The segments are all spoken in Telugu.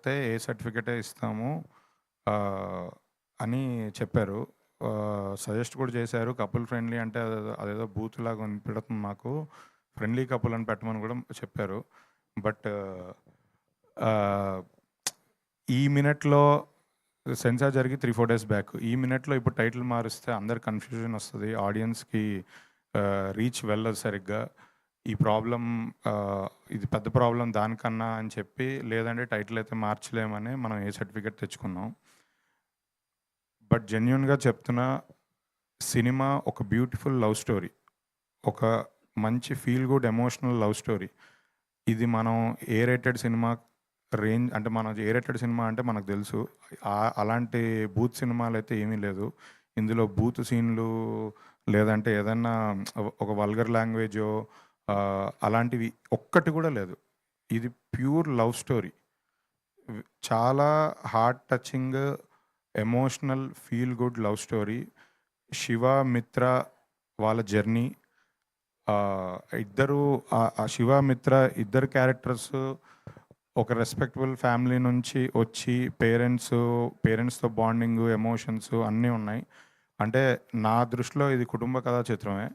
లేకపోతే ఏ సర్టిఫికేటే ఇస్తాము ఆహ్, అని చెప్పారు. సజెస్ట్ కూడా చేశారు. కపుల్ ఫ్రెండ్లీ అంటే అదేదో బూతులాగా వినపడుతుంది మాకు. ఫ్రెండ్లీ కపుల్ అని పెట్టమని కూడా చెప్పారు. బట్ ఆహ్, ఈ మినిట్‌లో సెన్సార్ జరిగి 3, 4 డేస్ బ్యాక్. ఈ మినిట్‌లో ఇప్పుడు టైటిల్ మారిస్తే అందరికి కన్‌ఫ్యూజన్ వస్తది. ఆడియన్స్‌కి రీచ్ వెళ్ళదు సరిగ్గా. ఈ ప్రాబ్లమ్ ఇది పెద్ద ప్రాబ్లమ్ దానికన్నా అని చెప్పి, లేదంటే టైటిల్ అయితే మార్చలేమని మనం ఏ సర్టిఫికేట్ తెచ్చుకున్నాం. బట్ జెన్యూన్‌గా చెప్తున్నా, సినిమా ఒక బ్యూటిఫుల్ లవ్ స్టోరీ. ఒక మంచి feel good emotional love story. ఇది మనం ఏ రేటెడ్ సినిమా రేంజ్ అంటే మనం ఏ రేటెడ్ సినిమా అంటే మనకు తెలుసు. అలాంటి బూత్ సినిమాలైతే ఏమీ లేదు. ఇందులో బూత్ సీన్‌లు లేదంటే ఏదన్నా ఒక వల్గర్ లాంగ్వేజో అలాంటివి ఒక్కటి కూడా లేదు. ఇది ప్యూర్ లవ్ స్టోరీ. చాలా heart touching, emotional, feel good love story. Shiva, మిత్ర వాళ్ళ జర్నీ ఇద్దరు ఆ శివ, మిత్ర ఇద్దరు క్యారెక్టర్స్ ఒక రెస్పెక్టబుల్ ఫ్యామిలీ నుంచి వచ్చి పేరెంట్స్‌తో బాండింగు, ఎమోషన్స్ అన్నీ ఉన్నాయి. అంటే నా దృష్టిలో ఇది కుటుంబ కథా చిత్రమే.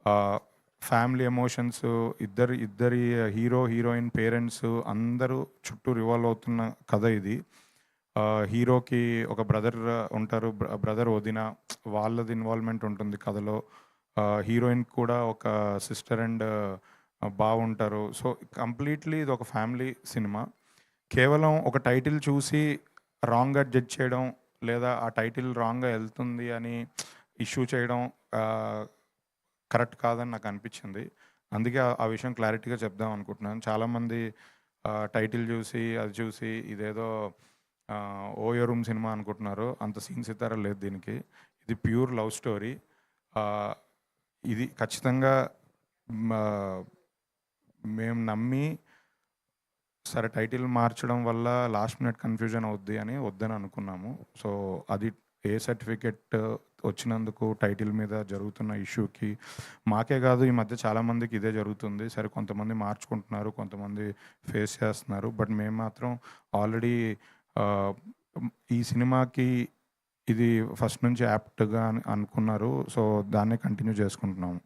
ఆహ్, ఫ్యామిలీ ఎమోషన్స్ ఇద్దరి హీరో, హీరోయిన్ పేరెంట్స్ అందరూ చుట్టూ రివాల్వ్ అవుతున్న కథ ఇది. హీరోకి ఒక బ్రదర్ ఉంటారు. బ్రదర్, వదిన వాళ్ళది ఇన్వాల్వ్‌మెంట్ ఉంటుంది కథలో. హీరోయిన్‌కి కూడా ఒక సిస్టర్ అండ్ బావుంటారు. సో, కంప్లీట్‌లీ ఇదొక ఫ్యామిలీ సినిమా. కేవలం ఒక టైటిల్ చూసి రాంగ్‌గా జడ్జ్ చేయడం, లేదా ఆ టైటిల్ రాంగ్‌గా ఎళ్తుంది అని ఇష్యూ చేయడం ఆహ్, కరెక్ట్ కాదని నాకనిపిచ్చింది. అందుకే ఆ విషయం క్లారిటీగా చెప్దాం అనుకుంటున్నాను. చాలామంది టైటిల్ జూసి, అది చూసి ఇదేదో 'ఓయో రూమ్' సినిమా అనుకుంటున్నారు. అంత సీన్ సితారా లేదు దీనికి. ఇది ప్యూర్ లవ్ స్టోరీ. ఆహ్, ఇది ఖచ్చితంగా మా మేము నమ్మి సరే టైటిల్ మార్చడం వల్ల లాస్ట్ మినిట్ కన్‌ఫ్యూజన్ అవుద్ది అని వద్దని అనుకున్నాము. సో, అది ఏ సర్టిఫికేట్ వచ్చినందుకు టైటిల్ మీద జరుగుతున్న ఇష్యూకి మాకే గాదు, ఈ మధ్య చాలామందికి ఇదే జరుగుతుంది. సరే కొంతమంది మార్చుకుంటున్నారు, కొంతమంది ఫేస్ చేస్తున్నారు. బట్ మేము మాత్రం ఆల్రెడీ ఆహ్, ఈ సినిమాకి ఇది ఫస్ట్ నుంచి యాప్ట్‌గా అని అనుకున్నారు. సో, దాన్నే కంటిన్యూ చేసుకుంటున్నాము.